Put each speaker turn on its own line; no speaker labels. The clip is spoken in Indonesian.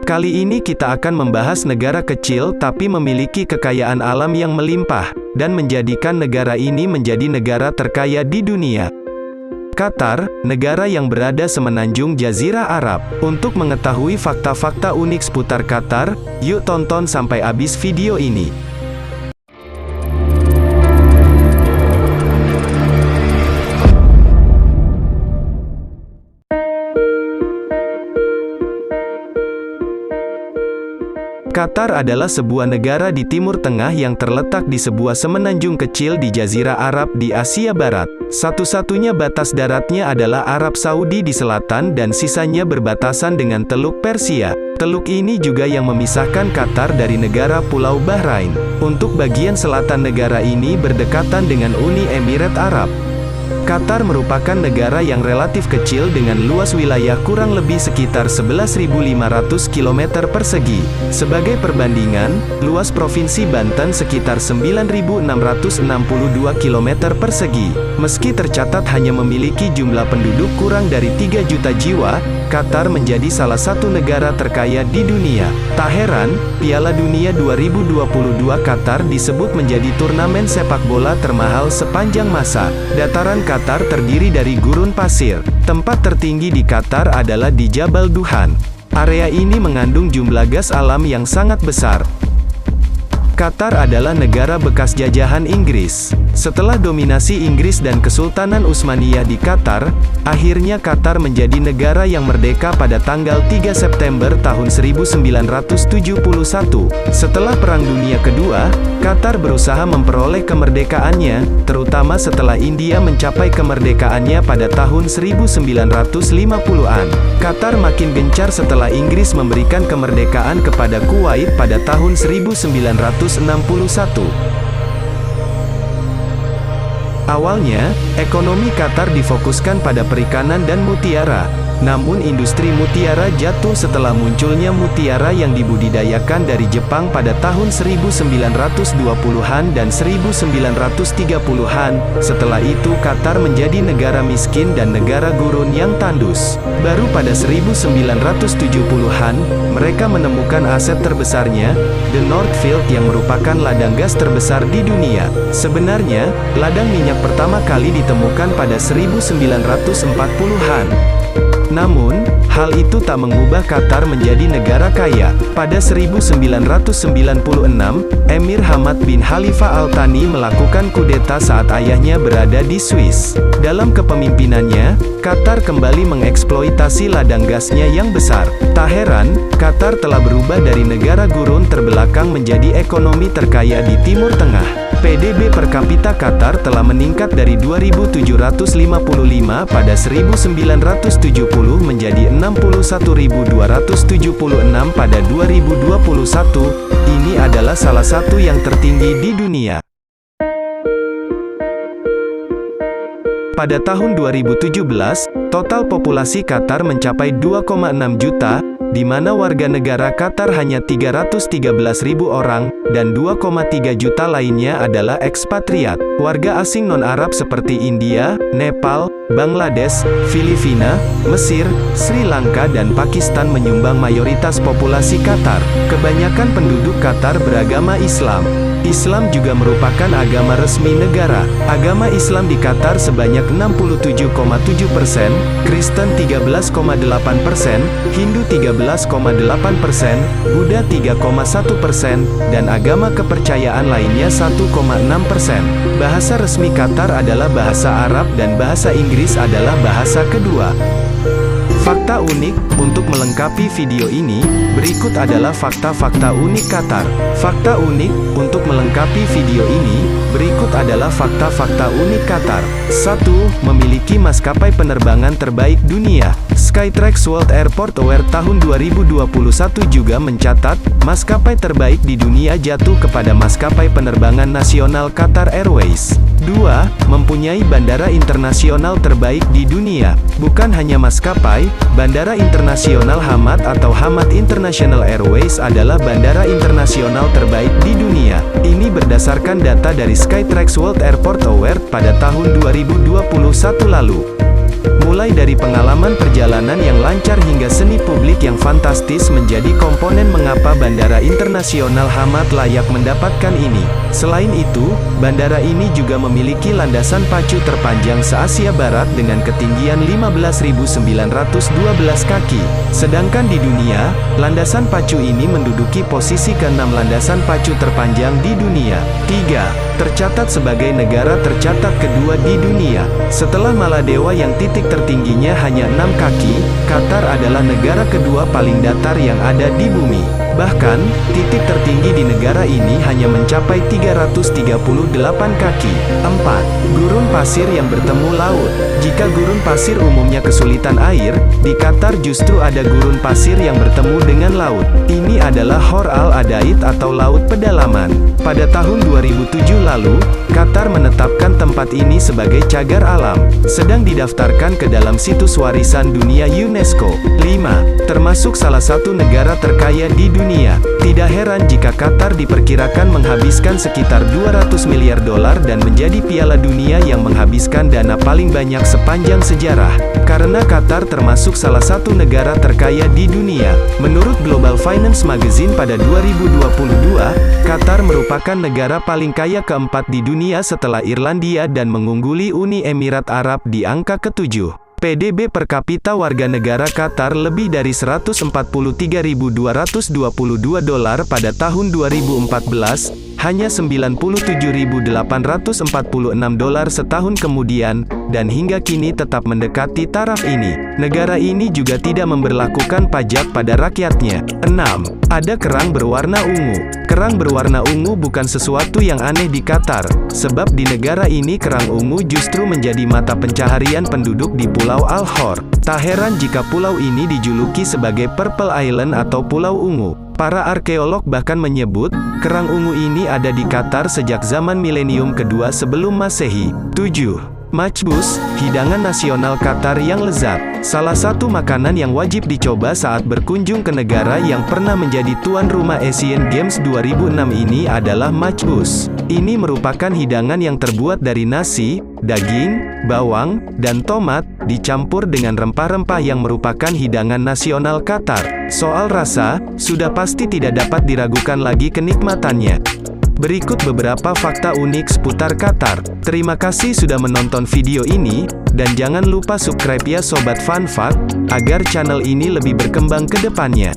Kali ini kita akan membahas negara kecil tapi memiliki kekayaan alam yang melimpah, dan menjadikan negara ini menjadi negara terkaya di dunia. Qatar, negara yang berada semenanjung Jazirah Arab. Untuk mengetahui fakta-fakta unik seputar Qatar, yuk tonton sampai habis video ini. Qatar adalah sebuah negara di Timur Tengah yang terletak di sebuah semenanjung kecil di Jazirah Arab di Asia Barat. Satu-satunya batas daratnya adalah Arab Saudi di selatan dan sisanya berbatasan dengan Teluk Persia. Teluk ini juga yang memisahkan Qatar dari negara Pulau Bahrain. Untuk bagian selatan negara ini berdekatan dengan Uni Emirat Arab. Qatar merupakan negara yang relatif kecil dengan luas wilayah kurang lebih sekitar 11.500 km persegi. Sebagai perbandingan, luas Provinsi Banten sekitar 9.662 km persegi. Meski tercatat hanya memiliki jumlah penduduk kurang dari 3 juta jiwa, Qatar menjadi salah satu negara terkaya di dunia. Tak heran, Piala Dunia 2022 Qatar disebut menjadi turnamen sepak bola termahal sepanjang masa. Dataran Qatar terdiri dari gurun pasir. Tempat tertinggi di Qatar adalah di Jabal Duhan. Area ini mengandung jumlah gas alam yang sangat besar. Qatar adalah negara bekas jajahan Inggris. Setelah dominasi Inggris dan Kesultanan Utsmaniyah di Qatar, akhirnya Qatar menjadi negara yang merdeka pada tanggal 3 September tahun 1971. Setelah Perang Dunia Kedua, Qatar berusaha memperoleh kemerdekaannya, terutama setelah India mencapai kemerdekaannya pada tahun 1950-an. Qatar makin gencar setelah Inggris memberikan kemerdekaan kepada Kuwait pada tahun 1961. Awalnya, ekonomi Qatar difokuskan pada perikanan dan mutiara. Namun industri mutiara jatuh setelah munculnya mutiara yang dibudidayakan dari Jepang pada tahun 1920-an dan 1930-an. Setelah itu Qatar menjadi negara miskin dan negara gurun yang tandus. Baru pada 1970-an, mereka menemukan aset terbesarnya, The North Field yang merupakan ladang gas terbesar di dunia. Sebenarnya, ladang minyak pertama kali ditemukan pada 1940-an. Namun, hal itu tak mengubah Qatar menjadi negara kaya. Pada 1996, Emir Hamad bin Khalifa Al Thani melakukan kudeta saat ayahnya berada di Swiss. Dalam kepemimpinannya, Qatar kembali mengeksploitasi ladang gasnya yang besar. Tak heran, Qatar telah berubah dari negara gurun terbelakang menjadi ekonomi terkaya di Timur Tengah. PDB per kapita Qatar telah meningkat dari 2.755 pada 1970 menjadi 61.276 pada 2021. Ini adalah salah satu yang tertinggi di dunia. Pada tahun 2017, total populasi Qatar mencapai 2,6 juta, di mana warga negara Qatar hanya 313.000 orang, dan 2,3 juta lainnya adalah ekspatriat. Warga asing non-Arab seperti India, Nepal, Bangladesh, Filipina, Mesir, Sri Lanka dan Pakistan menyumbang mayoritas populasi Qatar. Kebanyakan penduduk Qatar beragama Islam. Islam juga merupakan agama resmi negara. Agama Islam di Qatar sebanyak 67,7%, Kristen 13,8%, Hindu 13,8%, Buddha 3,1%, dan agama kepercayaan lainnya 1,6%. Bahasa resmi Qatar adalah bahasa Arab dan bahasa Inggris adalah bahasa kedua. Fakta unik, untuk melengkapi video ini, berikut adalah fakta-fakta unik Qatar. Fakta unik, untuk melengkapi video ini, berikut adalah fakta-fakta unik Qatar. 1. Memiliki maskapai penerbangan terbaik dunia. Skytrax World Airport Award tahun 2021 juga mencatat, maskapai terbaik di dunia jatuh kepada maskapai penerbangan nasional Qatar Airways. 2. Mempunyai bandara internasional terbaik di dunia. Bukan hanya maskapai, Bandara Internasional Hamad atau Hamad International Airways adalah bandara internasional terbaik di dunia. Ini berdasarkan data dari Skytrax World Airport Award pada tahun 2021 lalu. Mulai dari pengalaman perjalanan yang lancar hingga seni publik yang fantastis menjadi komponen mengapa Bandara Internasional Hamad layak mendapatkan ini. Selain itu, bandara ini juga memiliki landasan pacu terpanjang se-Asia Barat dengan ketinggian 15.912 kaki. Sedangkan di dunia, landasan pacu ini menduduki posisi ke-6 landasan pacu terpanjang di dunia. 3. Tercatat sebagai negara tercatat kedua di dunia. Setelah Maladewa yang titik tertingginya hanya 6 kaki, Qatar adalah negara kedua paling datar yang ada di bumi. Bahkan, titik tertinggi di negara ini hanya mencapai 338 kaki. 4. Gurun pasir yang bertemu laut. Jika gurun pasir umumnya kesulitan air, di Qatar justru ada gurun pasir yang bertemu dengan laut. Ini adalah Hor Al-Adaid atau Laut Pedalaman. Pada tahun 2007 lalu, Qatar menetapkan tempat ini sebagai cagar alam, sedang didaftarkan ke dalam situs warisan dunia UNESCO. 5. Termasuk salah satu negara terkaya di dunia. Tidak heran jika Qatar diperkirakan menghabiskan sekitar 200 miliar dolar dan menjadi Piala Dunia yang menghabiskan dana paling banyak sepanjang sejarah. Karena Qatar termasuk salah satu negara terkaya di dunia. Menurut Global Finance Magazine pada 2022, Qatar merupakan negara paling kaya keempat di dunia setelah Irlandia dan mengungguli Uni Emirat Arab di angka ke-7. PDB per kapita warga negara Qatar lebih dari 143.222 dolar pada tahun 2014, hanya 97.846 dolar setahun kemudian, dan hingga kini tetap mendekati taraf ini. Negara ini juga tidak memberlakukan pajak pada rakyatnya. 6. Ada kerang berwarna ungu. Kerang berwarna ungu bukan sesuatu yang aneh di Qatar, sebab di negara ini kerang ungu justru menjadi mata pencaharian penduduk di Pulau Al-Hor. Tak heran jika pulau ini dijuluki sebagai Purple Island atau Pulau Ungu. Para arkeolog bahkan menyebut, kerang ungu ini ada di Qatar sejak zaman milenium kedua sebelum Masehi. 7. Majbous, hidangan nasional Qatar yang lezat. Salah satu makanan yang wajib dicoba saat berkunjung ke negara yang pernah menjadi tuan rumah Asian Games 2006 ini adalah majbous. Ini merupakan hidangan yang terbuat dari nasi, daging, bawang, dan tomat, dicampur dengan rempah-rempah yang merupakan hidangan nasional Qatar. Soal rasa, sudah pasti tidak dapat diragukan lagi kenikmatannya. Berikut beberapa fakta unik seputar Qatar. Terima kasih sudah menonton video ini, dan jangan lupa subscribe ya Sobat Fun Fact, agar channel ini lebih berkembang ke depannya.